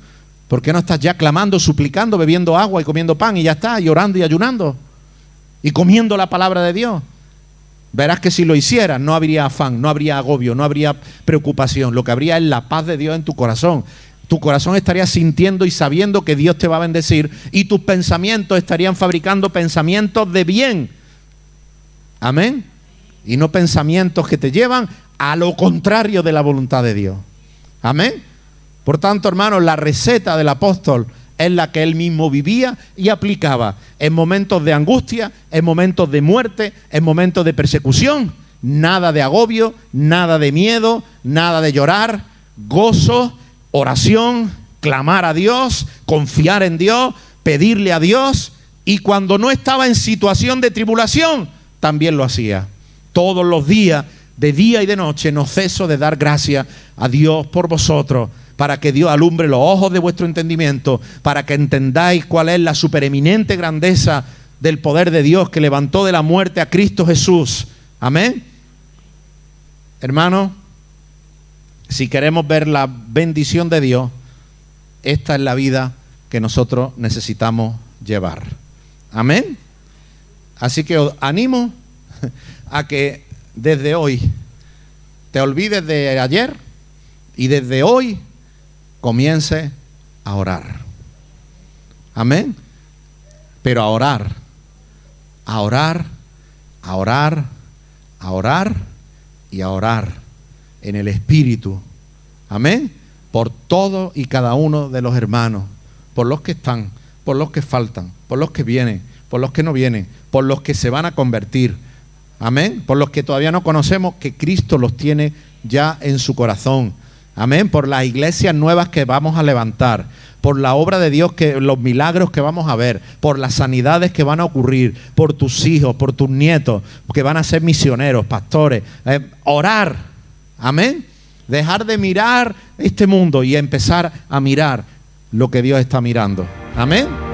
¿Por qué no estás ya clamando, suplicando, bebiendo agua y comiendo pan y ya está, y orando y ayunando? Y comiendo la palabra de Dios. Verás que si lo hicieras no habría afán, no habría agobio, no habría preocupación. Lo que habría es la paz de Dios en tu corazón. Tu corazón estaría sintiendo y sabiendo que Dios te va a bendecir y tus pensamientos estarían fabricando pensamientos de bien. Amén. Y no pensamientos que te llevan a lo contrario de la voluntad de Dios. Amén. Por tanto, hermanos, la receta del apóstol es la que él mismo vivía y aplicaba en momentos de angustia, en momentos de muerte, en momentos de persecución. Nada de agobio, nada de miedo, nada de llorar, gozo, oración, clamar a Dios, confiar en Dios, pedirle a Dios. Y cuando no estaba en situación de tribulación, también lo hacía. Todos los días, de día y de noche, no ceso de dar gracias a Dios por vosotros, para que Dios alumbre los ojos de vuestro entendimiento, para que entendáis cuál es la supereminente grandeza del poder de Dios que levantó de la muerte a Cristo Jesús. Amén. Hermanos, si queremos ver la bendición de Dios, esta es la vida que nosotros necesitamos llevar. Amén. Así que os animo a que desde hoy te olvides de ayer y desde hoy comience a orar. Amén. Pero a orar, a orar, a orar, a orar y a orar en el Espíritu. Amén. Por todos y cada uno de los hermanos, por los que están, por los que faltan, por los que vienen, por los que no vienen, por los que se van a convertir. Amén. Por los que todavía no conocemos, que Cristo los tiene ya en su corazón. Amén. Por las iglesias nuevas que vamos a levantar, por la obra de Dios, los milagros que vamos a ver, por las sanidades que van a ocurrir, por tus hijos, por tus nietos, que van a ser misioneros, pastores. Orar. Amén. Dejar de mirar este mundo y empezar a mirar lo que Dios está mirando. Amén.